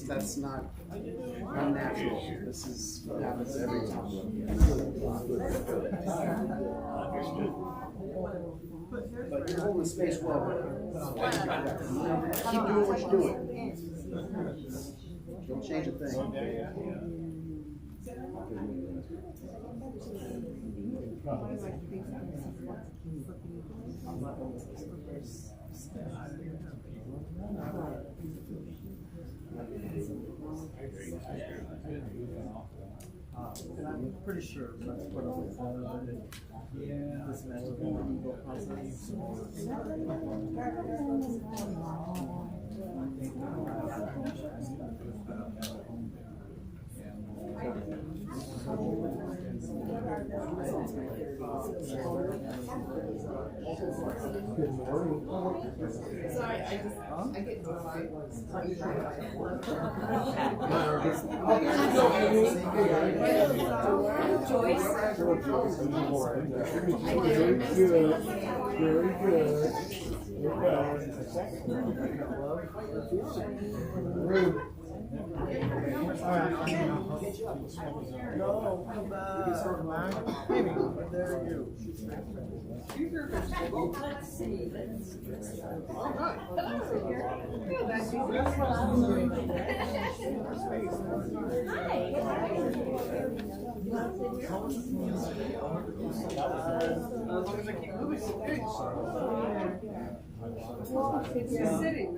That's not unnatural. This is what happens every time. But you're holding the space well. Keep doing what you're doing. Don't change a thing. And I'm pretty sure that's part of this matter of the legal process. Sorry, I get Very good. No, maybe, but there you. It's sitting.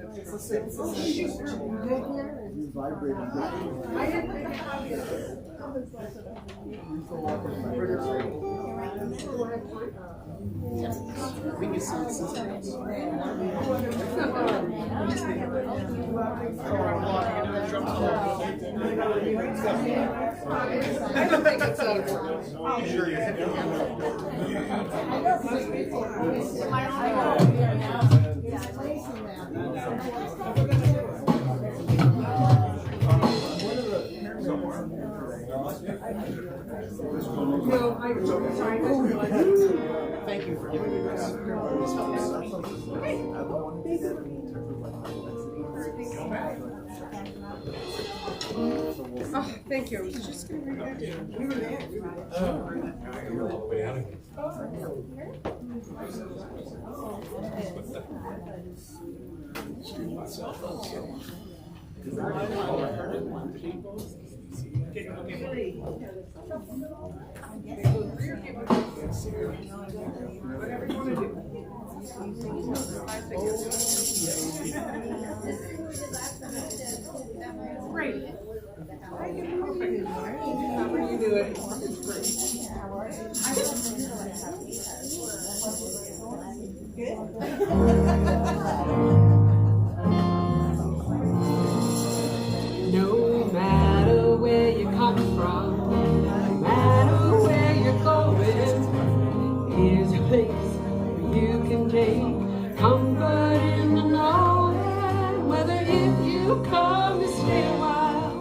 He's vibrating. I didn't think about it. We can see it since I don't think it's over. No, I Thank you for giving me this. Oh, thank you. I was just going to read that Whatever you want to do. Great. How are you doing? No matter where you come from, no matter where you're going, here's a place where you can take comfort in the knowing whether if you come to stay a while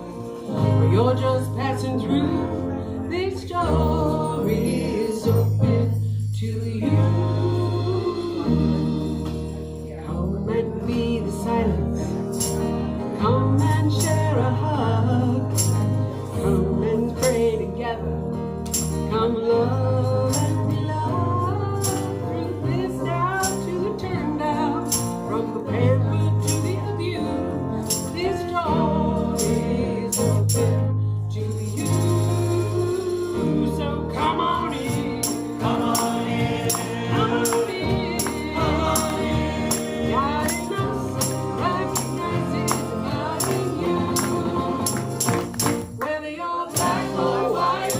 or you're just passing through. This door is open to you. Come and be the silence. Come and share a hug. Come and pray together. Come love and be loved. Through this down to the turn down. From the pampered to the abused. This door is open to you. So come on in. Come on in. Come on in. Come on in. Guiding us, recognizing God in you. Whether you're black or white,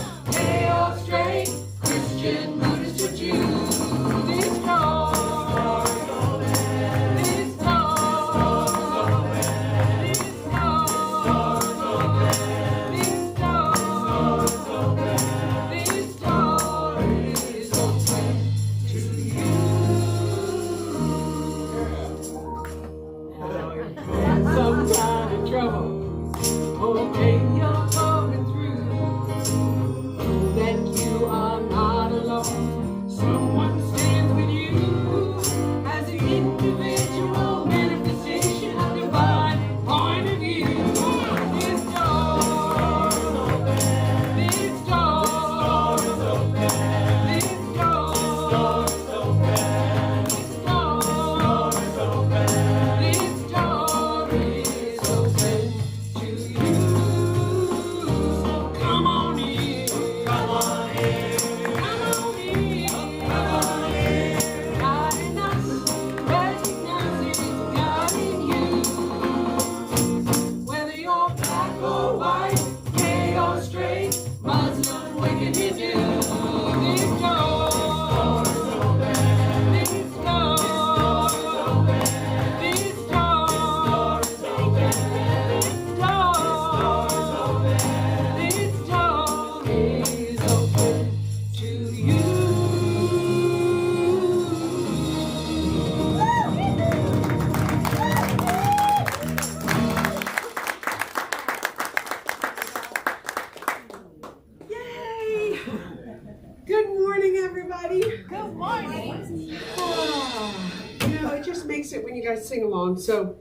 sing along. So,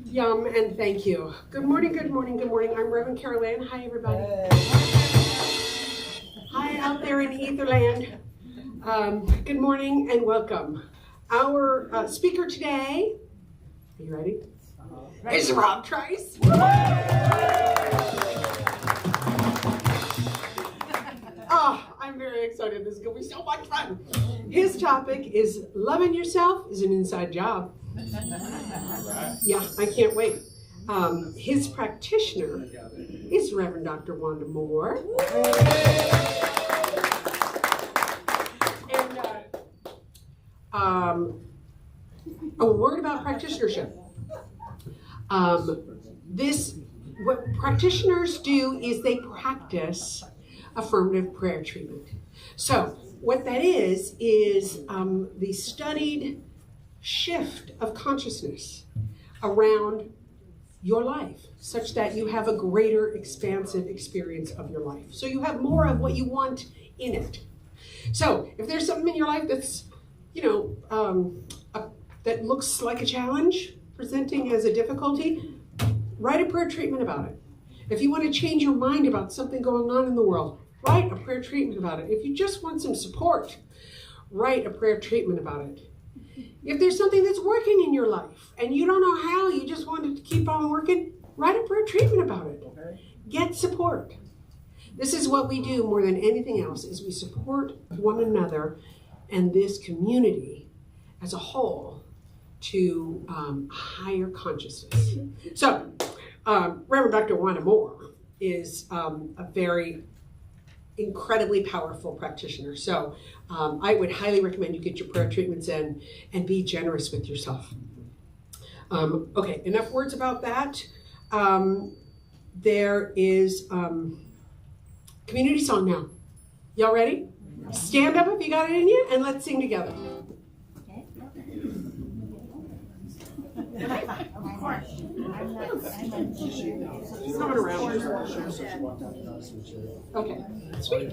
yum and thank you. Good morning, good morning, good morning. I'm Reverend Carol Ann. Hi, everybody. Hi, out there in Etherland. Good morning and welcome. Our speaker today, are you ready? Is Rob Trice. Oh, I'm very excited. This is going to be so much fun. His topic is loving yourself is an inside job. Yeah, I can't wait. His practitioner is Reverend Dr. Wanda Moore. And a word about practitionership. What practitioners do is they practice affirmative prayer treatment. So what that is the studied shift of consciousness around your life such that you have a greater expansive experience of your life. So you have more of what you want in it. So if there's something in your life that's, that looks like a challenge, presenting as a difficulty, write a prayer treatment about it. If you want to change your mind about something going on in the world, write a prayer treatment about it. If you just want some support, write a prayer treatment about it. If there's something that's working in your life and you don't know how, you just want it to keep on working, write a prayer treatment about it. Get support. This is what we do more than anything else, is we support one another and this community as a whole to higher consciousness. So, Reverend Dr. Wanda Moore is a very incredibly powerful practitioner. So I would highly recommend you get your prayer treatments in and be generous with yourself. Okay, enough words about that. There is community song now. Y'all ready? Stand up if you got it in you and let's sing together. Of course. He's coming around. Okay, sweet.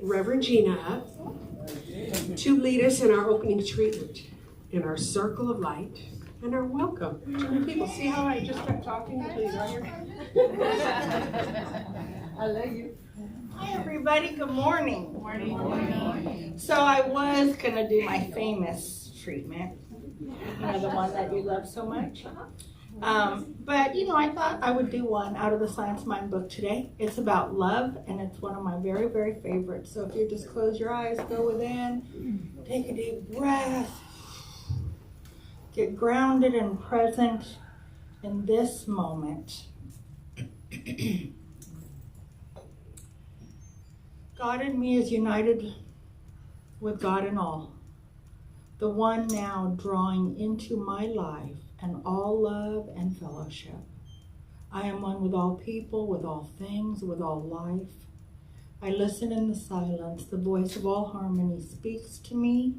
Reverend Gina up to lead us in our opening treatment, in our circle of light, and our welcome to the people. See how I just kept talking until you got here? I love you. Hi everybody, good morning. Good morning. So I was going to do my famous treatment, the one that you love so much. But I thought I would do one out of the Science Mind book today. It's about love, and it's one of my very, very favorites. So if you just close your eyes, go within, take a deep breath, get grounded and present in this moment. God in me is united with God in all, the one now drawing into my life and all love and fellowship. I am one with all people, with all things, with all life. I listen in the silence. The voice of all harmony speaks to me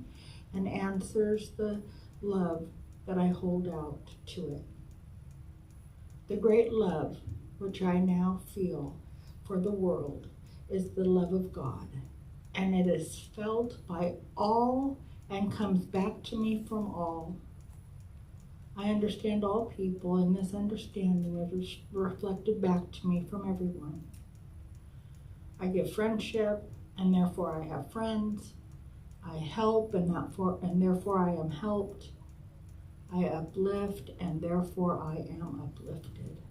and answers the love that I hold out to it. The great love which I now feel for the world is the love of God, and it is felt by all and comes back to me from all. I understand all people, and this understanding is reflected back to me from everyone. I give friendship, and therefore I have friends. I help, and therefore I am helped. I uplift, and therefore I am uplifted.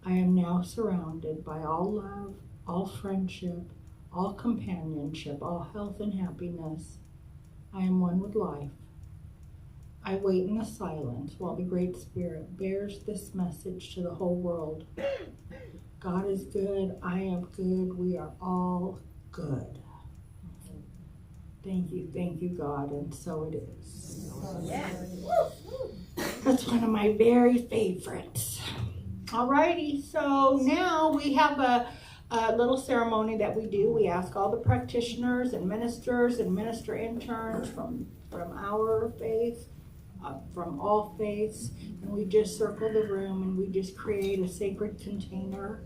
I am now surrounded by all love, all friendship, all companionship, all health and happiness. I am one with life. I wait in the silence while the Great Spirit bears this message to the whole world. God is good, I am good, we are all good. Thank you, God, and so it is. That's one of my very favorites. Alrighty, so now we have a little ceremony that we do. We ask all the practitioners and ministers and minister interns from our faith, from all faiths, and we just circle the room and we just create a sacred container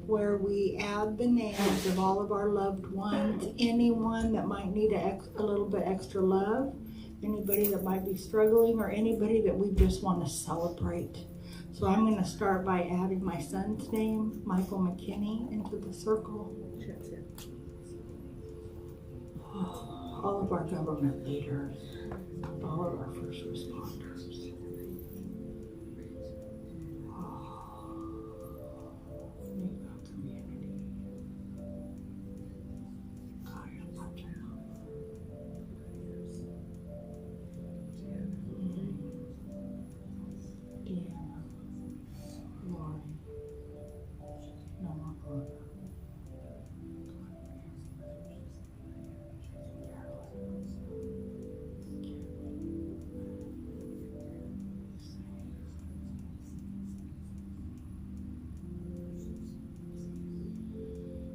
where we add the names of all of our loved ones, anyone that might need a little bit extra love, anybody that might be struggling, or anybody that we just want to celebrate. So I'm going to start by adding my son's name, Michael McKinney, into the circle. All of our government leaders, all of our first responders.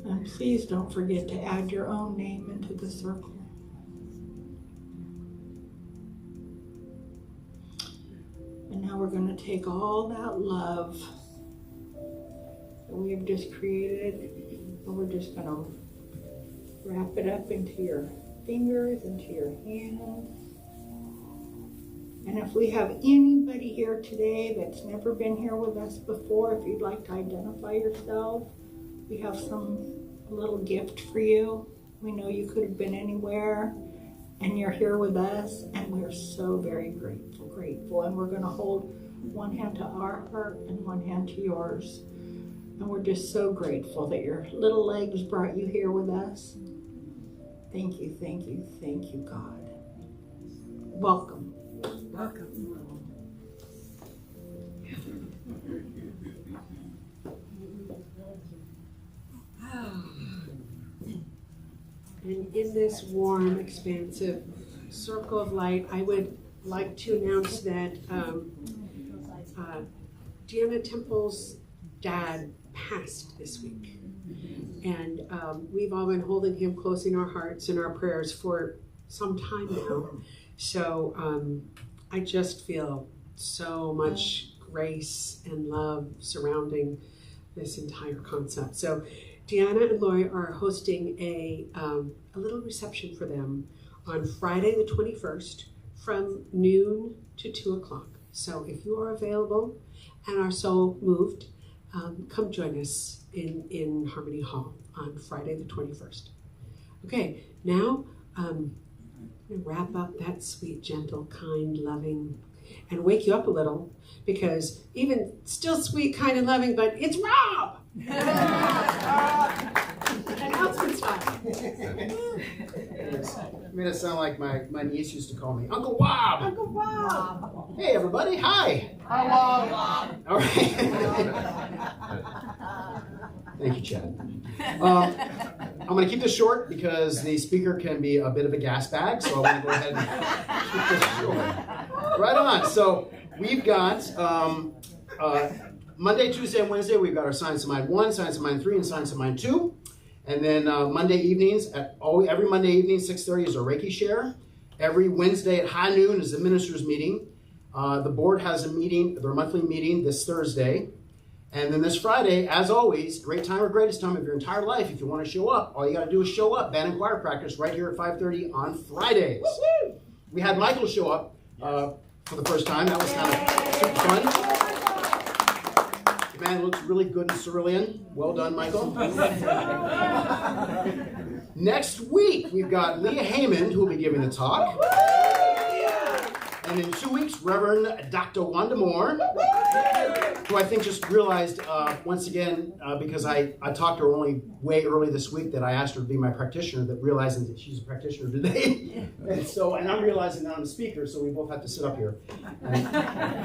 And please don't forget to add your own name into the circle. And now we're going to take all that love that we have just created, and we're just going to wrap it up into your fingers, into your hands. And if we have anybody here today that's never been here with us before, if you'd like to identify yourself, we have a little gift for you. We know you could have been anywhere, and you're here with us, and we're so very grateful. And we're going to hold one hand to our heart and one hand to yours. And we're just so grateful that your little legs brought you here with us. Thank you, God. Welcome. And in this warm, expansive circle of light, I would like to announce that Deanna Temple's dad passed this week. And we've all been holding him close in our hearts and our prayers for some time now. So I just feel so much grace and love surrounding this entire concept. So Deanna and Lori are hosting a little reception for them on Friday the 21st from noon to 2 o'clock. So if you are available and are so moved, come join us in Harmony Hall on Friday the 21st. Okay, now I'm going to wrap up that sweet, gentle, kind, loving, and wake you up a little, because even still sweet, kind, and loving, but it's Rob! Announcements time. Made it sound like my niece used to call me Uncle Wob. Uncle Bob. Hey everybody, hi. Hi, Bob. All right. Thank you, Chad. I'm going to keep this short because the speaker can be a bit of a gas bag, so I want to go ahead and keep this short. Right on. So we've got Monday, Tuesday, and Wednesday. We've got our Science of Mind 1, Science of Mind 3, and Science of Mind 2. And then Monday evenings, every Monday evening, 6:30 is our Reiki share. Every Wednesday at high noon is the ministers' meeting. The board has a meeting, their monthly meeting this Thursday. And then this Friday, as always, great time or greatest time of your entire life. If you want to show up, all you got to do is show up. Band and choir practice right here at 5:30 on Fridays. Woo-hoo! We had Michael show up for the first time. That was kind of super fun. The man looks really good in cerulean. Well done, Michael. Next week, we've got Leah Heyman, who will be giving the talk. And in 2 weeks, Reverend Dr. Wanda Moore, who I think just realized once again, because I talked to her only way early this week that I asked her to be my practitioner, that realizing that she's a practitioner today. and I'm realizing that I'm a speaker, so we both have to sit up here.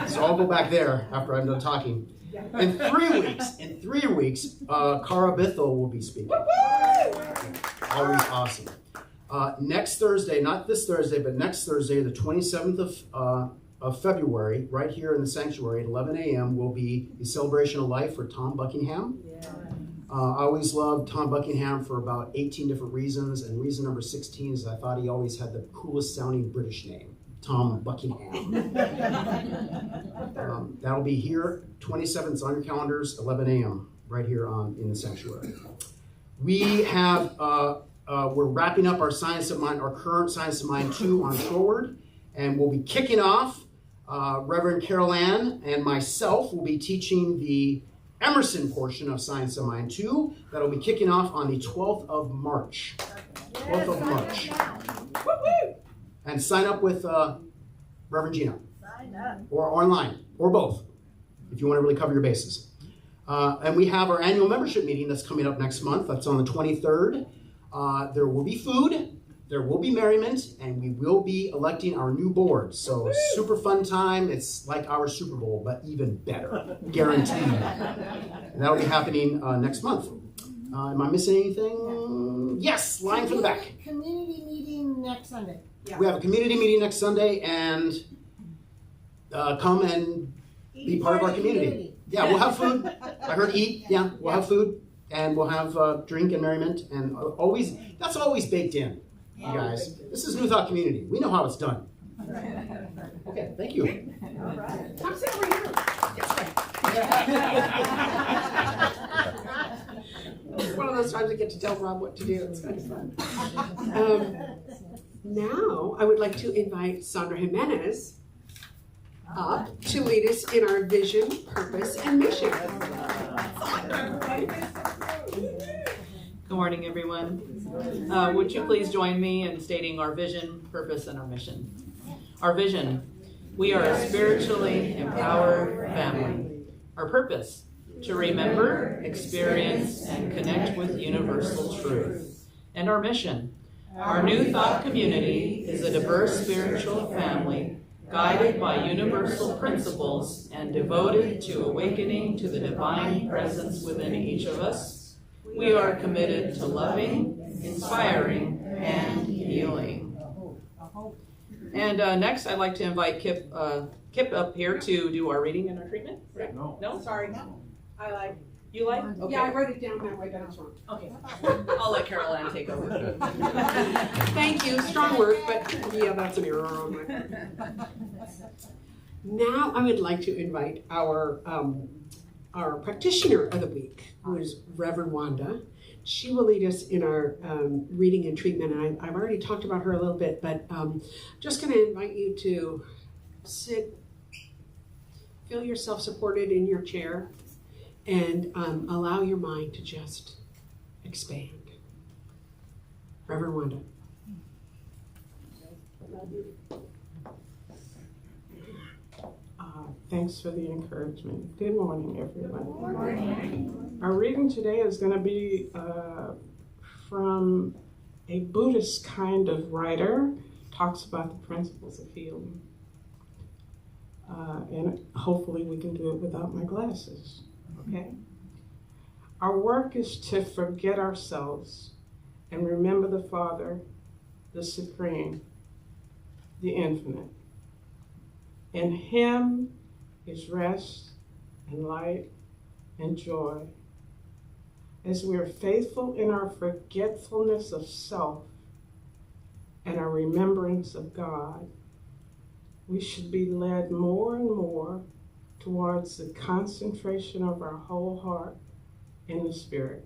So I'll go back there after I'm done talking. In 3 weeks, Cara Bithell will be speaking. Always awesome. Next Thursday, not this Thursday, but next Thursday, the 27th of February, right here in the sanctuary at 11 a.m. will be the Celebration of Life for Tom Buckingham. I always loved Tom Buckingham for about 18 different reasons, and reason number 16 is I thought he always had the coolest sounding British name, Tom Buckingham. That'll be here, 27th on your calendars, 11 a.m. right here in the sanctuary. We have we're wrapping up our Science of Mind, our current Science of Mind 2 on Shoreward, and we'll be kicking off. Reverend Carol Ann and myself will be teaching the Emerson portion of Science of Mind 2. That'll be kicking off on the 12th of March. 12th of March. And sign up with Reverend Gina. Sign up. Or online, or both, if you want to really cover your bases. And we have our annual membership meeting that's coming up next month. That's on the 23rd. There will be food, there will be merriment, and we will be electing our new board. So super fun time. It's like our Super Bowl, but even better, guaranteed. And that'll be happening next month. Am I missing anything? Yes, line from the back. Community meeting next Sunday. We have a community meeting next Sunday, and come and be part of our community. Yeah, we'll have food. I heard eat. Yeah, we'll have food. And we'll have drink and merriment, and that's always baked in, you guys. This is New Thought Community. We know how it's done. Okay, thank you. All right. Come sit over here. It's one of those times I get to tell Rob what to do. It's kind of fun. Now, I would like to invite Sandra Jimenez up to lead us in our vision, purpose, and mission. Good morning, everyone. Would you please join me in stating our vision, purpose, and our mission? Our vision: we are a spiritually empowered family. Our purpose: to remember, experience, and connect with universal truth. And our mission: our New Thought community is a diverse spiritual family guided by universal principles and devoted to awakening to the divine presence within each of us. We are committed to loving, inspiring, and healing. And next, I'd like to invite Kip up here to do our reading and our treatment. No? No? Sorry. I like. You like? Okay. Yeah, I wrote it down that way, but it's wrong. Okay. I'll let Carol Ann take over. Thank you. Strong word, but yeah, that's an error on my part. Now I would like to invite our practitioner of the week, who is Reverend Wanda. She will lead us in our reading and treatment, and I've already talked about her a little bit, but just going to invite you to sit, feel yourself supported in your chair, and allow your mind to just expand. Reverend Wanda. Thanks for the encouragement. Good morning, everyone. Good morning. Our reading today is going to be from a Buddhist kind of writer, talks about the principles of healing. And hopefully we can do it without my glasses, okay? Our work is to forget ourselves and remember the Father, the Supreme, the Infinite. In Him is rest and light and joy. As we are faithful in our forgetfulness of self and our remembrance of God, we should be led more and more towards the concentration of our whole heart in the Spirit.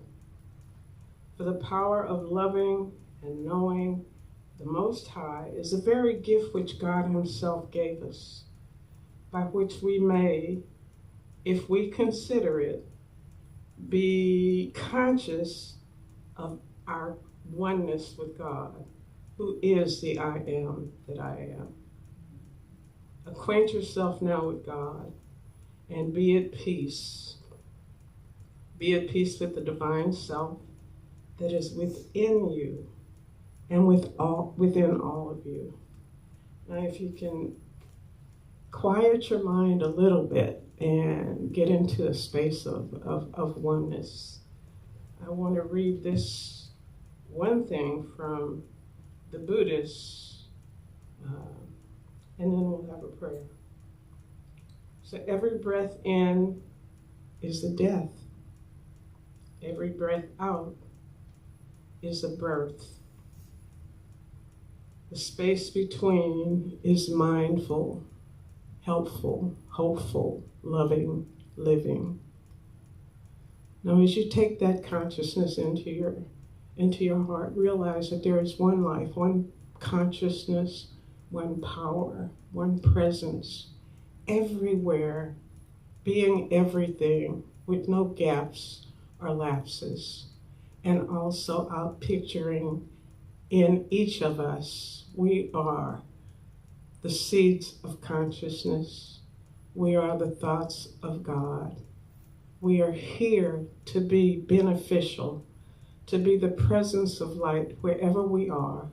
For the power of loving and knowing the Most High is the very gift which God Himself gave us, by which we may, if we consider it, be conscious of our oneness with God, who is the I am that I am. Acquaint yourself now with God and be at peace. Be at peace with the divine self that is within you and within all of you. Now, if you can quiet your mind a little bit and get into a space of oneness, I want to read this one thing from the Buddhists, and then we'll have a prayer. So every breath in is the death. Every breath out is the birth. The space between is mindful, helpful, hopeful, loving, living. Now, as you take that consciousness into your heart, realize that there is one life, one consciousness, one power, one presence, everywhere, being everything with no gaps or lapses, and also out picturing in each of us, we are the seeds of consciousness. We are the thoughts of God. We are here to be beneficial, to be the presence of light wherever we are,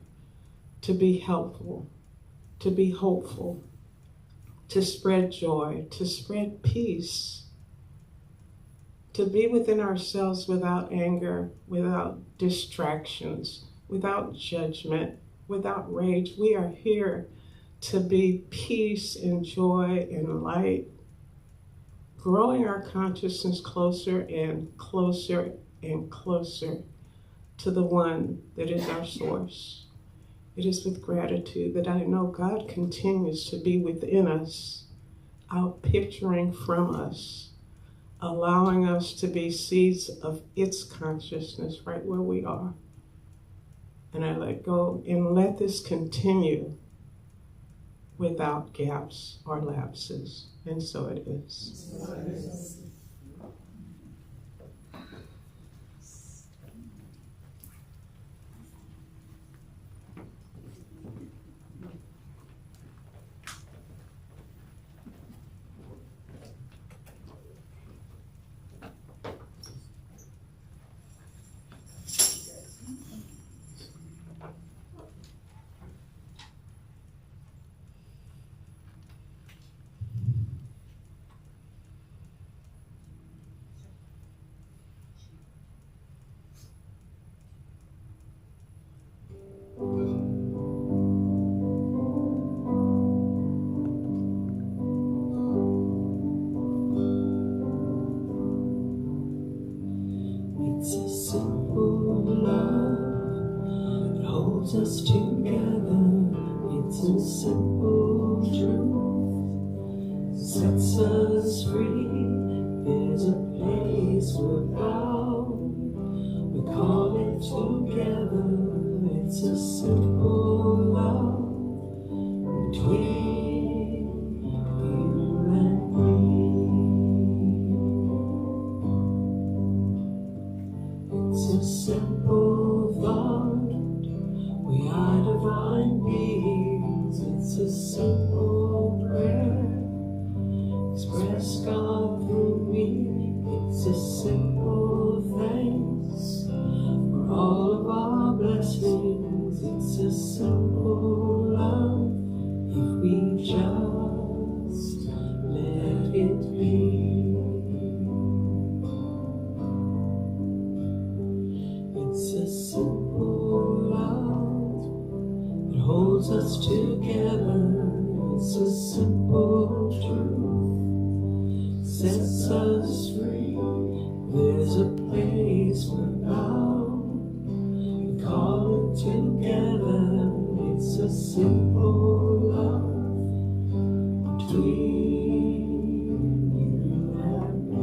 to be helpful, to be hopeful, to spread joy, to spread peace, to be within ourselves without anger, without distractions, without judgment, without rage. We are here to be peace and joy and light, growing our consciousness closer and closer and closer to the one that is our source. It is with gratitude that I know God continues to be within us, out picturing from us, allowing us to be seeds of its consciousness right where we are. And I let go and let this continue without gaps or lapses. And so it is. It's a simple love that holds us together. It's a simple truth, sets us free. There's a place we're bound. We call it together. It's a simple love between you and me. It's a simple thought, we are divine beings. It's a simple prayer, express God through me. It's a simple thanks for all of our us free. There's a place we're bound. We call it together. It's a simple love between you and me.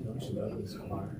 Don't you love this choir?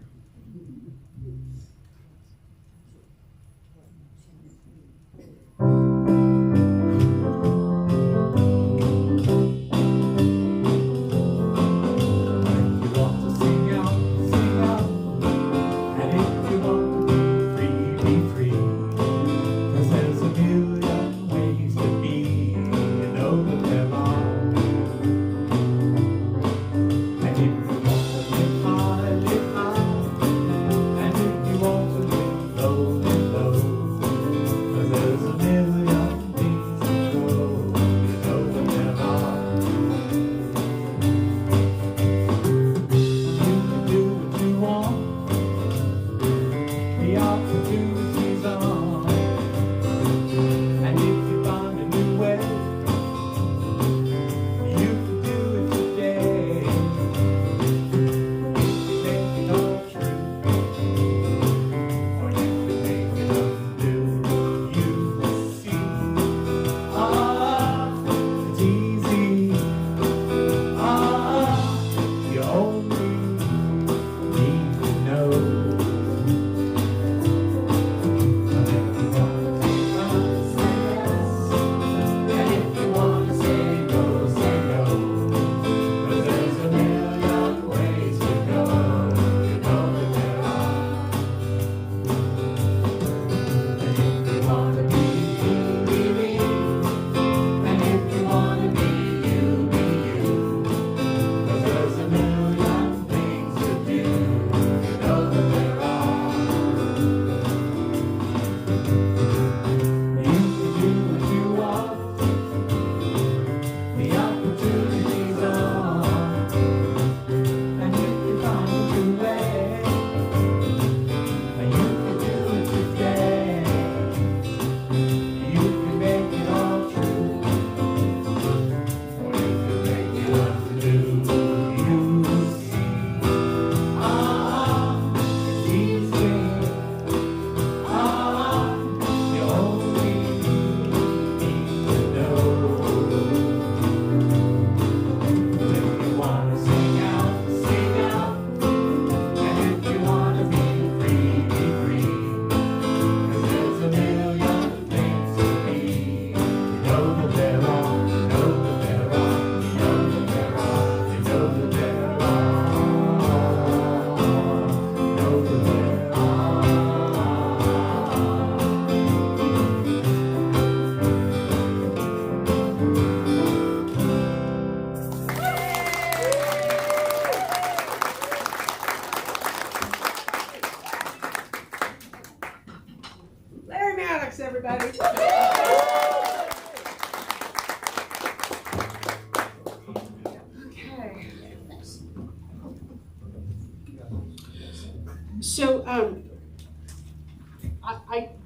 Everybody. Okay. So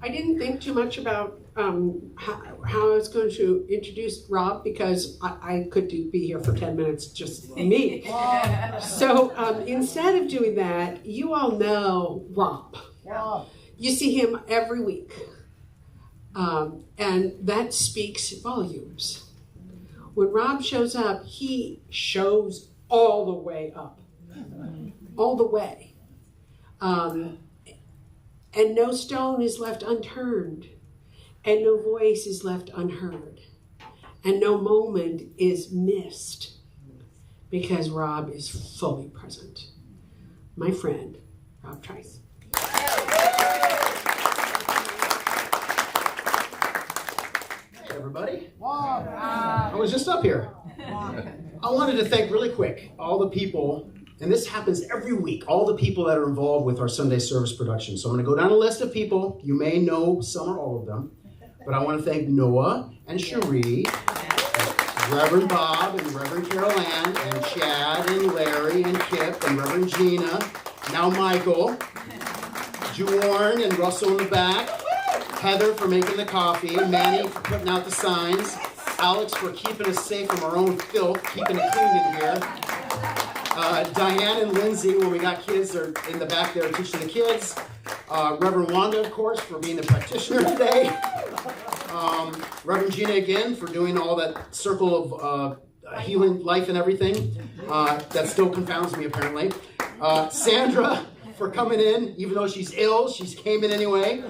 I didn't think too much about how I was going to introduce Rob because I could be here for 10 minutes, just me. So instead of doing that, you all know Rob. You see him every week. And that speaks volumes. When Rob shows up, he shows all the way up. All the way. And no stone is left unturned. And no voice is left unheard. And no moment is missed. Because Rob is fully present. My friend, Rob Trice. Hey, everybody. I was just up here. I wanted to thank really quick all the people, and this happens every week, all the people that are involved with our Sunday service production. So I'm going to go down a list of people. You may know some or all of them, but I want to thank Noah and Cherie, Reverend Bob and Reverend Carol Ann, and Chad and Larry and Kip and Reverend Gina, now Michael, Juwarn and Russell in the back, Heather for making the coffee, Manny for putting out the signs, Alex for keeping us safe from our own filth, keeping it clean in here, Diane and Lindsay, when we got kids, are in the back there teaching the kids, Reverend Wanda, of course, for being the practitioner today, Reverend Gina again for doing all that circle of healing life and everything. That still confounds me apparently. Sandra for coming in, even though she's ill, she came in anyway.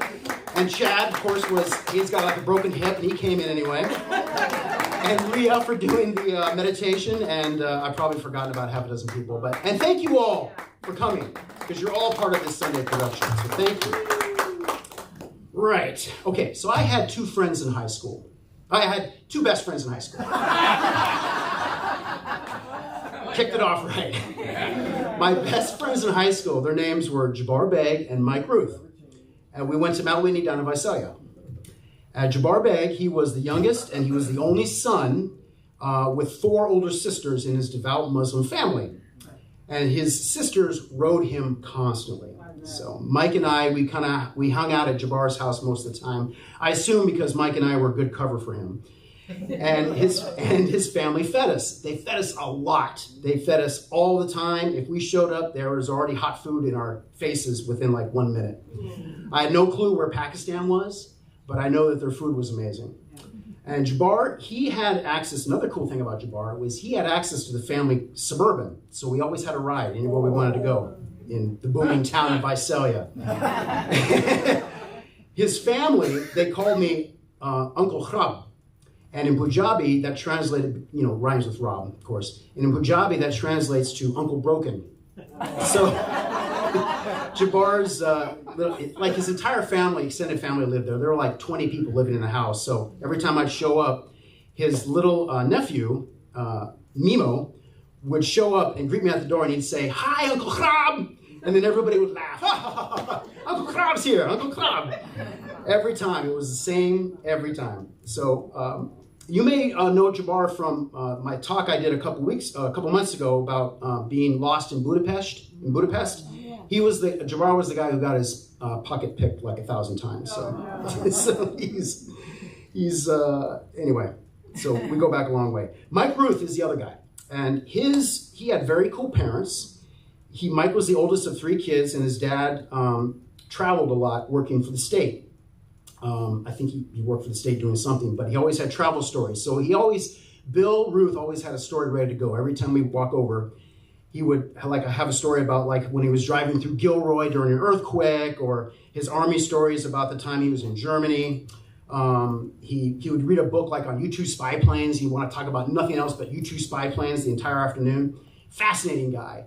And Chad, of course, he's got like a broken hip and he came in anyway. And Leah for doing the meditation, and I've probably forgotten about half a dozen people. And thank you all for coming, because you're all part of this Sunday production, so thank you. Right, okay, so I had two friends in high school. I had two best friends in high school. Kicked it off right. My best friends in high school, their names were Jabbar Beg and Mike Ruth. And we went to Mount Whitney down in Visalia. Jabbar Beg, he was the youngest and he was the only son with 4 older sisters in his devout Muslim family. And his sisters rode him constantly. So Mike and I, we hung out at Jabbar's house most of the time. I assume because Mike and I were good cover for him. And his family fed us. They fed us a lot. They fed us all the time. If we showed up, there was already hot food in our faces within like 1 minute. I had no clue where Pakistan was, but I know that their food was amazing. And Jabbar, he had access, another cool thing about Jabbar was he had access to the family Suburban. So we always had a ride anywhere we wanted to go in the booming town of Visalia. His family, they called me Uncle Khrab. And in Punjabi, that translated, rhymes with Rob, of course. And in Punjabi, that translates to Uncle Broken. So Jabbar's, like his entire family, extended family lived there. There were like 20 people living in the house. So every time I'd show up, his little nephew, Nemo, would show up and greet me at the door and he'd say, "Hi, Uncle Khrab!" And then everybody would laugh. Uncle Khrab's here, Uncle Khrab. Every time, it was the same every time. So you may know Jabbar from my talk I did a couple months ago about being lost in Budapest. Jabbar was the guy who got his pocket picked like 1,000 times. So, so he's anyway. So we go back a long way. Mike Ruth is the other guy, and he had very cool parents. Mike was the oldest of 3 kids, and his dad traveled a lot working for the state. I think he worked for the state doing something, but he always had travel stories. So Bill Ruth always had a story ready to go. Every time we walk over, he would have a story about like when he was driving through Gilroy during an earthquake, or his army stories about the time he was in Germany. He would read a book like on U-2 spy planes. He'd want to talk about nothing else but U-2 spy planes the entire afternoon. Fascinating guy.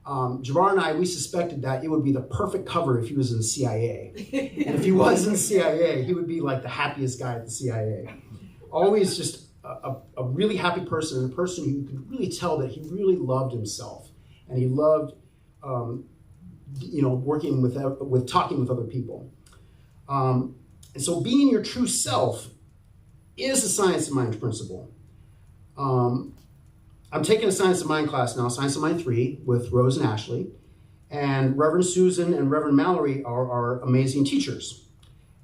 Jabbar and I, we suspected that it would be the perfect cover if he was in the CIA. And if he was in the CIA, he would be like the happiest guy at the CIA. Always just a really happy person, and a person who you could really tell that he really loved himself. And he loved, working with talking with other people. And so being your true self is a Science of Mind principle. I'm taking a Science of Mind class now, Science of Mind 3, with Rose and Ashley. And Reverend Susan and Reverend Mallory are our amazing teachers.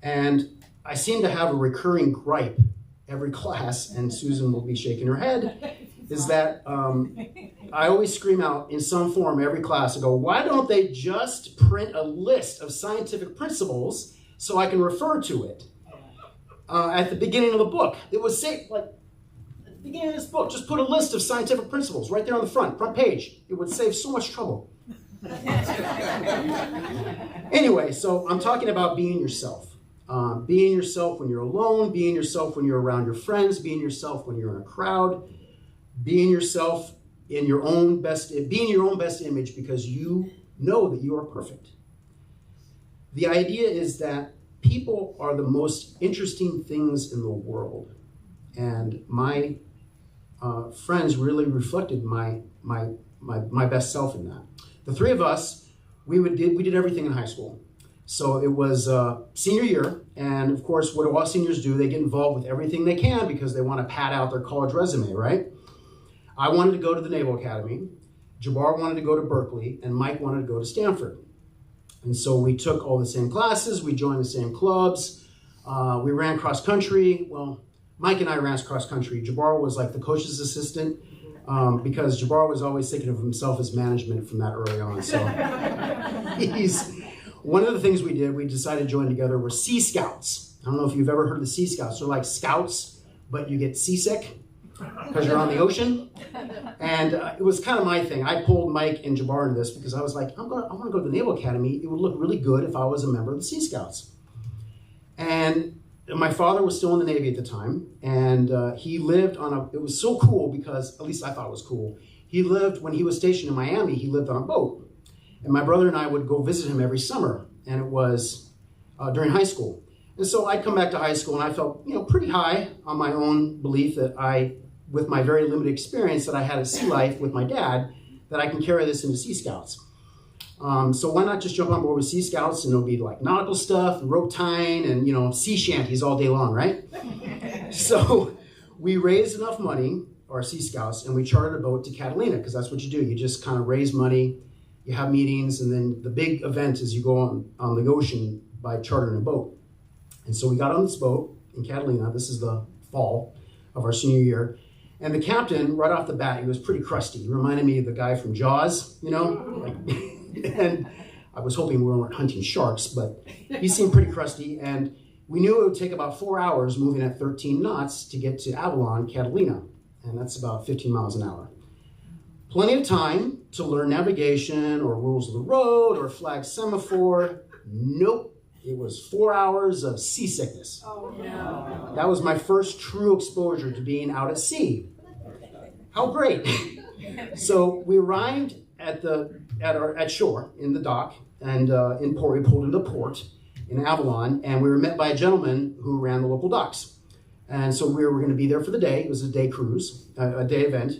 And I seem to have a recurring gripe every class, and Susan will be shaking her head, is that I always scream out in some form every class. I go, why don't they just print a list of scientific principles so I can refer to it at the beginning of the book? It was beginning of this book, just put a list of scientific principles right there on the front page. It would save so much trouble. Anyway, so I'm talking about being yourself. Being yourself when you're alone, being yourself when you're around your friends, being yourself when you're in a crowd, being yourself in your own best, being your own best image because you know that you are perfect. The idea is that people are the most interesting things in the world. And my friends really reflected my best self in that. The three of us, we did everything in high school. So it was senior year, and of course, what do all seniors do? They get involved with everything they can because they want to pad out their college resume, right? I wanted to go to the Naval Academy, Jabbar wanted to go to Berkeley, and Mike wanted to go to Stanford. And so we took all the same classes, we joined the same clubs, we ran cross country. Well, Mike and I ran cross country. Jabbar was like the coach's assistant because Jabbar was always thinking of himself as management from that early on. So one of the things we did, we decided to join together were Sea Scouts. I don't know if you've ever heard of the Sea Scouts. They're like scouts, but you get seasick because you're on the ocean. And it was kind of my thing. I pulled Mike and Jabbar into this because I was like, I want to go to the Naval Academy. It would look really good if I was a member of the Sea Scouts. And my father was still in the Navy at the time, and he lived on it was so cool because, at least I thought it was cool, when he was stationed in Miami, he lived on a boat. And my brother and I would go visit him every summer, and it was during high school. And so I'd come back to high school, and I felt, pretty high on my own belief that with my very limited experience that I had at sea life with my dad, that I can carry this into Sea Scouts. So why not just jump on board with Sea Scouts, and it'll be like nautical stuff, and rope tying, and sea shanties all day long, right? So we raised enough money, our Sea Scouts, and we chartered a boat to Catalina, because that's what you do. You just kind of raise money, you have meetings, and then the big event is you go on the ocean by chartering a boat. And so we got on this boat in Catalina. This is the fall of our senior year. And the captain, right off the bat, he was pretty crusty. He reminded me of the guy from Jaws, and I was hoping we weren't hunting sharks, but he seemed pretty crusty. And we knew it would take about 4 hours moving at 13 knots to get to Avalon, Catalina. And that's about 15 miles an hour. Plenty of time to learn navigation or rules of the road or flag semaphore. Nope. It was 4 hours of seasickness. Oh, no. That was my first true exposure to being out at sea. How great. So we arrived at shore in the dock, and in port, we pulled into port in Avalon, and we were met by a gentleman who ran the local docks. And so we were going to be there for the day. It was a day cruise, a day event.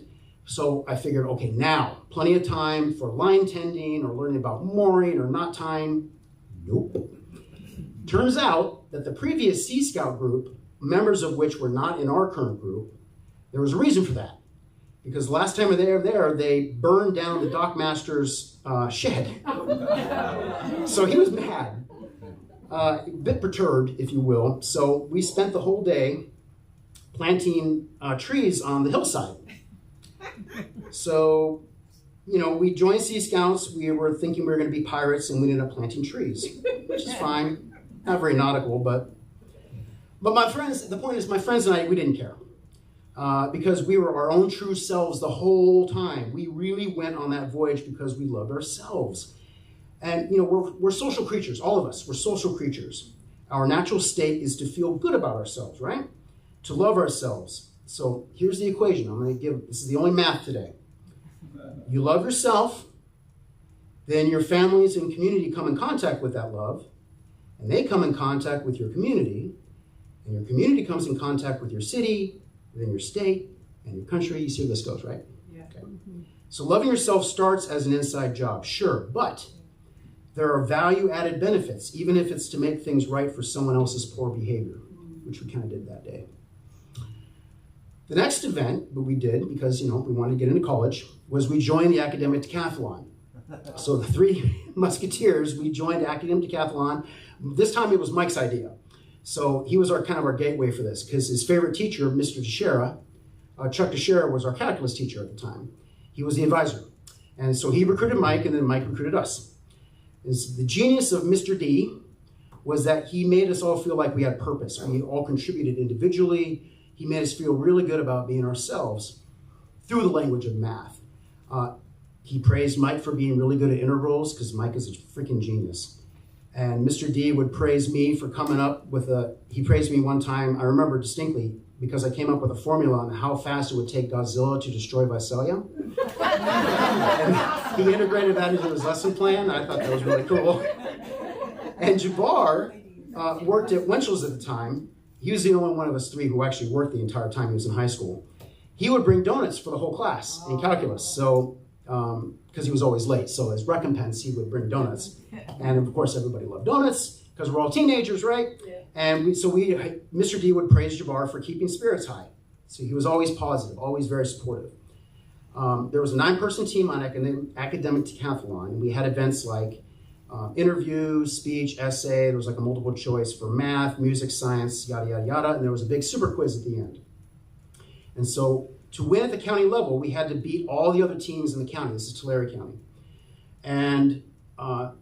So I figured, okay, now, plenty of time for line tending or learning about mooring or knot tying. Nope. Turns out that the previous Sea Scout group, members of which were not in our current group, there was a reason for that. Because the last time they were there, they burned down the dockmaster's shed. So he was mad, a bit perturbed, if you will. So we spent the whole day planting trees on the hillside. So, we joined Sea Scouts. We were thinking we were going to be pirates, and we ended up planting trees, which is fine. Not very nautical, but my friends, the point is my friends and I, we didn't care. Because we were our own true selves the whole time. We really went on that voyage because we loved ourselves. And, we're social creatures, all of us. We're social creatures. Our natural state is to feel good about ourselves, right? To love ourselves. So here's the equation. This is the only math today. You love yourself, then your families and community come in contact with that love, and they come in contact with your community, and your community comes in contact with your city, then your state, and your country. You see where this goes, right? Yeah. Okay. So loving yourself starts as an inside job, sure, but there are value-added benefits, even if it's to make things right for someone else's poor behavior, which we kind of did that day. The next event that we did, because we wanted to get into college, was we joined the academic decathlon. So the three musketeers, we joined academic decathlon. This time it was Mike's idea. So he was kind of our gateway for this, because his favorite teacher, Mr. Teixeira, Chuck Teixeira, was our calculus teacher at the time. He was the advisor. And so he recruited Mike, and then Mike recruited us. And the genius of Mr. D was that he made us all feel like we had purpose. We all contributed individually. he made us feel really good about being ourselves through the language of math. He praised Mike for being really good at integrals, because Mike is a freaking genius. And Mr. D would praise me for coming up with he praised me one time, I remember distinctly, because I came up with a formula on how fast it would take Godzilla to destroy Visalia. And he integrated that into his lesson plan. I thought that was really cool. And Jabbar worked at Winchell's at the time. He was the only one of us three who actually worked the entire time he was in high school. He would bring donuts for the whole class in calculus. So, because he was always late. So as recompense, he would bring donuts. And of course, everybody loved donuts because we're all teenagers, right? Yeah. And Mr. D would praise Jabbar for keeping spirits high. So he was always positive, always very supportive. There was a 9-person team on academic decathlon. And we had events like interview, speech, essay. There was like a multiple choice for math, music, science, yada, yada, yada. And there was a big super quiz at the end. And so to win at the county level, we had to beat all the other teams in the county. This is Tulare County. And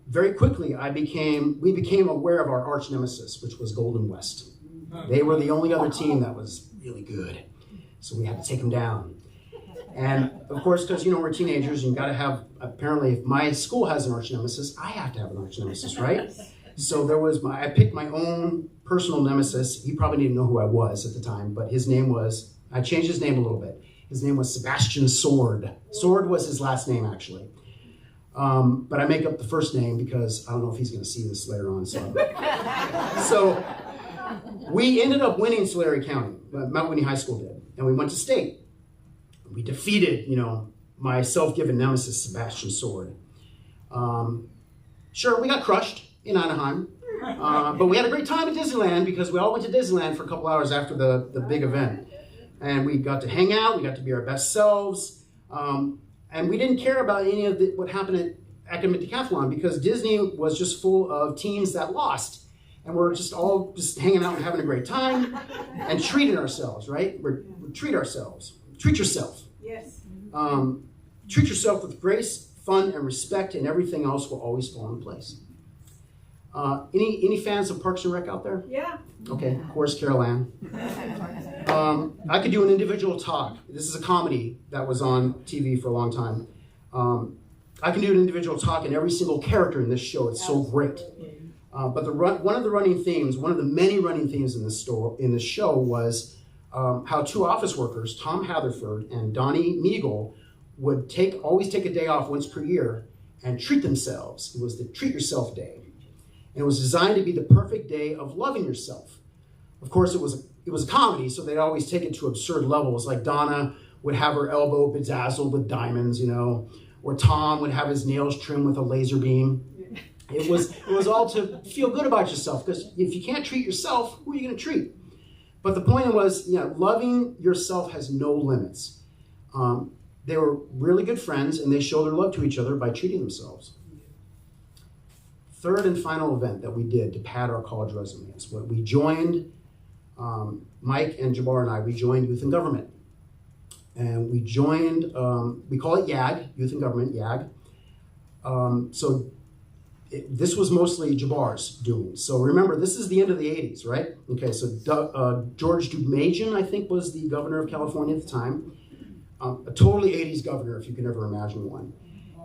very quickly, we became aware of our arch nemesis, which was Golden West. They were the only other team that was really good. So we had to take them down. And of course, because we're teenagers, and you got to have, apparently, if my school has an arch nemesis, I have to have an arch nemesis, right? So I picked my own personal nemesis. He probably didn't know who I was at the time, but his name was, I changed his name a little bit. His name was Sebastian Sword. Sword was his last name, actually. But I make up the first name because I don't know if he's going to see this later on. So we ended up winning Tulare County, Mount Whitney High School did, and we went to state. We defeated, my self-given nemesis, Sebastian Sword. Sure, we got crushed in Anaheim, but we had a great time at Disneyland because we all went to Disneyland for a couple hours after the big event. And we got to hang out, we got to be our best selves, and we didn't care about any of what happened at Academic Decathlon because Disney was just full of teams that lost. And we're just all hanging out and having a great time and treating ourselves, right? We treat ourselves. Treat yourself. Yes. Treat yourself with grace, fun, and respect, and everything else will always fall in place. Any fans of Parks and Rec out there? Yeah. Okay, of course, Carol Ann. I could do an individual talk. This is a comedy that was on TV for a long time. I can do an individual talk in every single character in this show. It's so great. But one of the running themes, one of the many running themes in this show was how 2 office workers, Tom Hatherford and Donnie Meagle, would always take a day off once per year and treat themselves. It was the Treat Yourself Day. And it was designed to be the perfect day of loving yourself. Of course, it was a comedy, so they'd always take it to absurd levels. Like Donna would have her elbow bedazzled with diamonds, or Tom would have his nails trimmed with a laser beam. It was all to feel good about yourself, because if you can't treat yourself, who are you going to treat? But the point was, loving yourself has no limits. They were really good friends, and they showed their love to each other by treating themselves. Third and final event that we did to pad our college resumes, when we joined, Mike and Jabbar and I, we joined Youth in Government. And we joined, we call it YAG, Youth in Government, YAG. This was mostly Jabbar's doing. So remember, this is the end of the 80s, right? Okay, so George Deukmejian, I think, was the governor of California at the time. A totally 80s governor, if you can ever imagine one.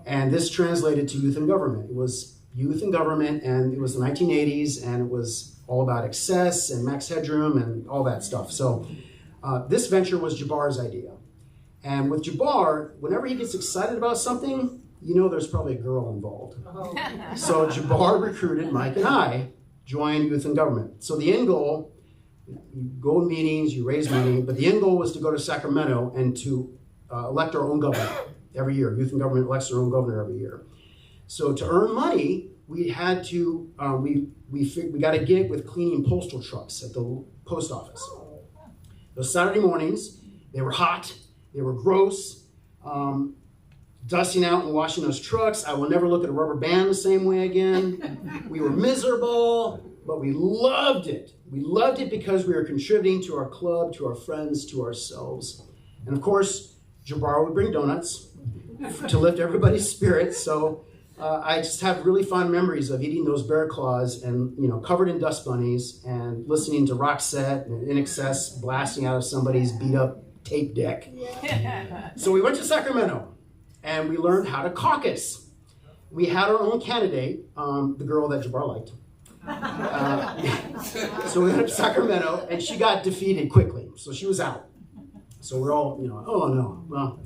And this translated to Youth in Government. It was Youth in Government, and it was the 1980s, and it was all about excess and max headroom and all that stuff. So this venture was Jabbar's idea. And with Jabbar, whenever he gets excited about something, there's probably a girl involved. So Jabbar recruited Mike and I, joined Youth in Government. So the end goal, you go to meetings, you raise money, but the end goal was to go to Sacramento and to elect our own governor every year. Youth in Government elects their own governor every year. So to earn money, we had to, we got a gig with cleaning postal trucks at the post office. Those Saturday mornings, they were hot, they were gross, dusting out and washing those trucks. I will never look at a rubber band the same way again. We were miserable, but we loved it. We loved it because we were contributing to our club, to our friends, to ourselves. And of course, Jabbar would bring donuts to lift everybody's spirits. So I just have really fond memories of eating those bear claws and, covered in dust bunnies and listening to Roxette and In Excess blasting out of somebody's beat up tape deck. So we went to Sacramento and we learned how to caucus. We had our own candidate, the girl that Jabbar liked. So we went up to Sacramento and she got defeated quickly. So she was out. So we're all, oh no. Well,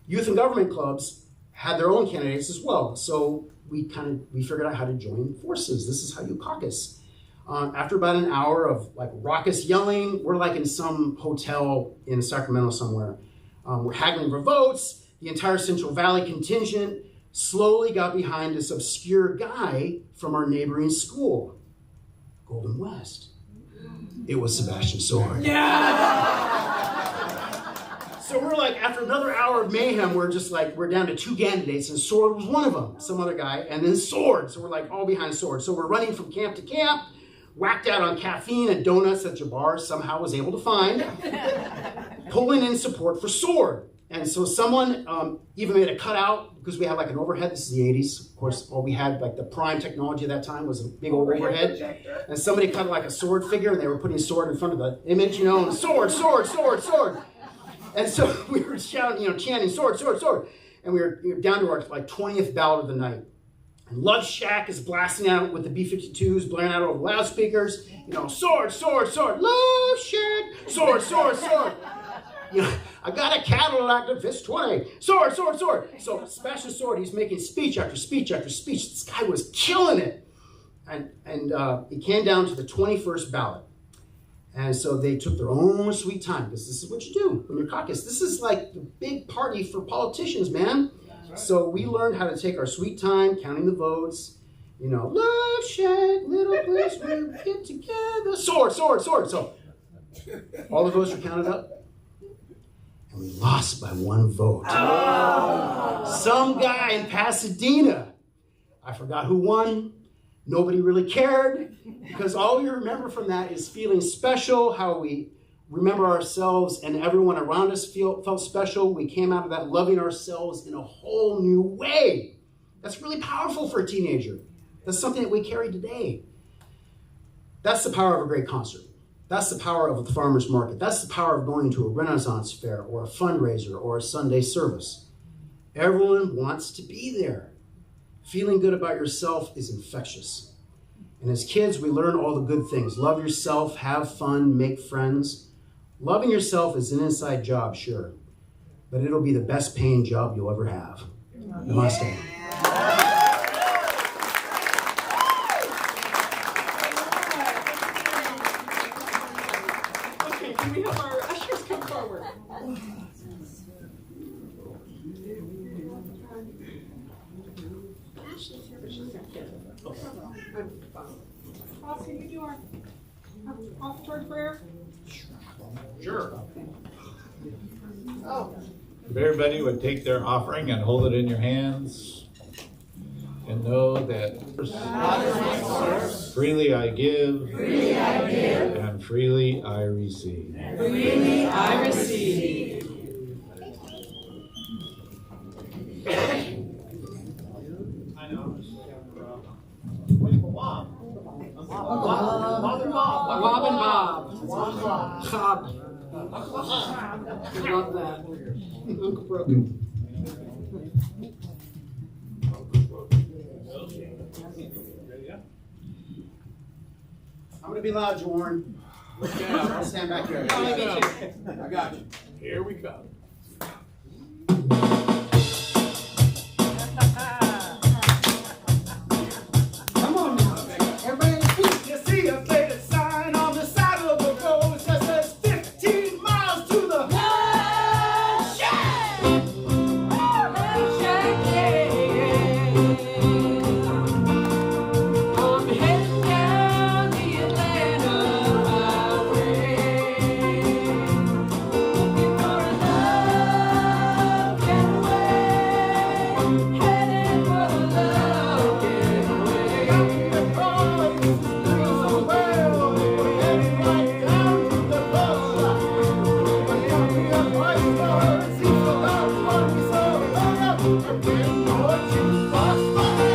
youth and government clubs had their own candidates as well. So we figured out how to join forces. This is how you caucus. After about an hour of raucous yelling, we're in some hotel in Sacramento somewhere. We're haggling for votes. The entire Central Valley contingent slowly got behind this obscure guy from our neighboring school, Golden West. It was Sebastian Sword. So we're after another hour of mayhem, we're down to 2 candidates, and Sword was one of them, some other guy, and then Sword. So we're all behind Sword. So we're running from camp to camp, whacked out on caffeine and donuts that Jabbar somehow was able to find, pulling in support for Sword. And so someone even made a cutout, because we had an overhead. This is the 80s. Of course, all we had, the prime technology at that time was a big old overhead. And somebody cut a Sword figure, and they were putting Sword in front of the image, and Sword, Sword, Sword, Sword. And so we were shouting, chanting, Sword, Sword, Sword. And we were down to our 20th ballot of the night. And Love Shack is blasting out with the B-52s, blaring out over loudspeakers. Sword, Sword, Sword, Love Shack, Sword, Sword, Sword. I got a Cadillac to Fist 20. Sword, Sword, Sword. So Sebastian Sword, he's making speech after speech after speech. This guy was killing it. And it came down to the 21st ballot. And so they took their own sweet time, because this is what you do when you're caucus. This is the big party for politicians, man. So we learned how to take our sweet time, counting the votes. Love Shack, little place where we get together. Sword, Sword, Sword. So all the votes were counted up. And we lost by 1 vote. Oh. Some guy in Pasadena. I forgot who won. Nobody really cared, because all we remember from that is feeling special, how we remember ourselves and everyone around us felt special. We came out of that loving ourselves in a whole new way. That's really powerful for a teenager. That's something that we carry today. That's the power of a great concert. That's the power of the farmer's market. That's the power of going to a Renaissance fair or a fundraiser or a Sunday service. Everyone wants to be there. Feeling good about yourself is infectious. And as kids, we learn all the good things. Love yourself, have fun, make friends. Loving yourself is an inside job, sure, but it'll be the best paying job you'll ever have. Namaste. Okay, can we have our ushers come forward? Can you do our offertory prayer? Sure. If everybody would take their offering and hold it in your hands and know that freely I give, and freely I receive. Freely I receive. Bob and Bob. Bob. I love that. Uncle Broken. I'm going to be loud, Jordan. I'll stand back here. I got you. Here we go. Come on now. Everybody on the feet. You see a faded sign on the side of the road that says 15 miles to the Love Shack. Love Shack, yeah. I'm heading down the Atlanta highway, looking for a love getaway, headed for the love getaway. We're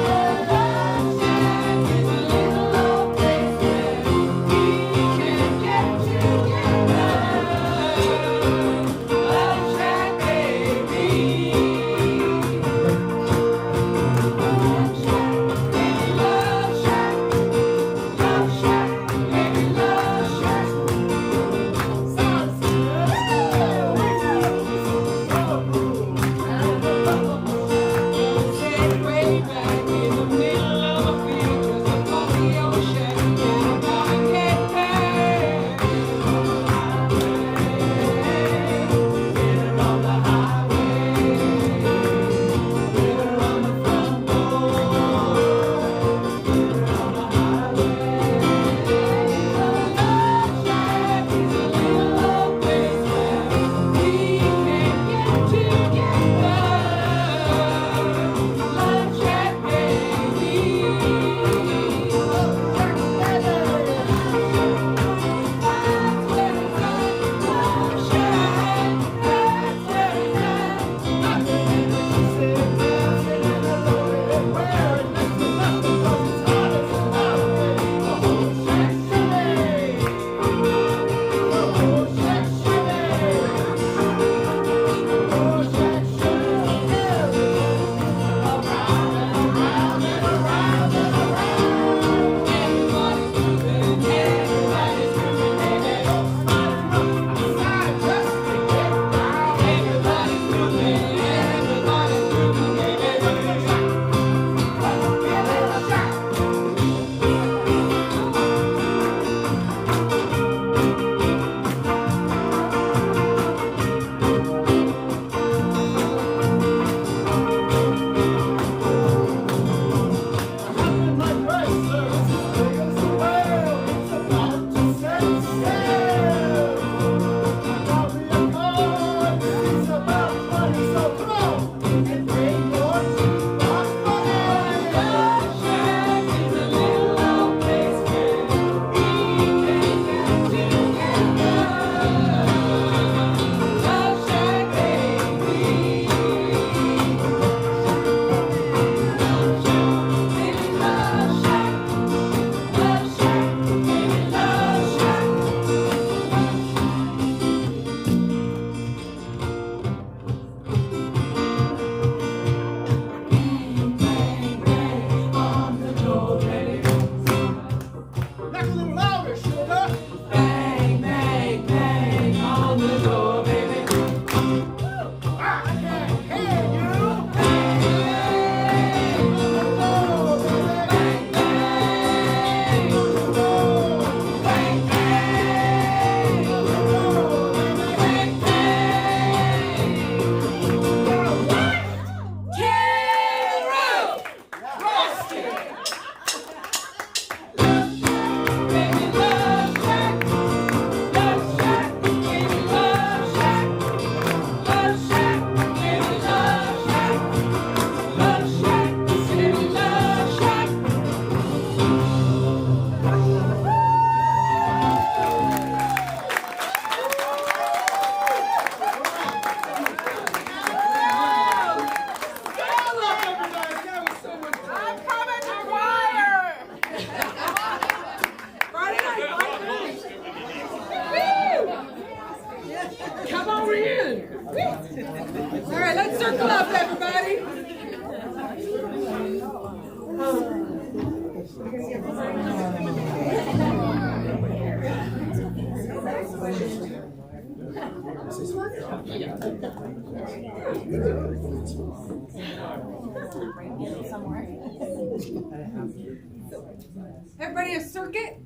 Everybody a circuit?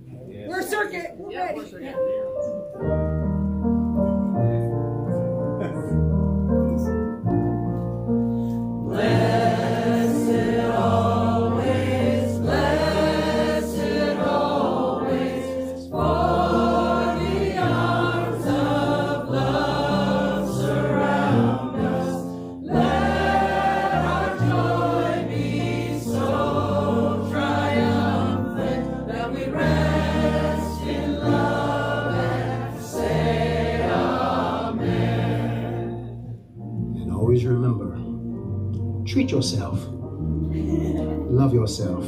We're a circuit. We're ready. And always remember, treat yourself. Love yourself.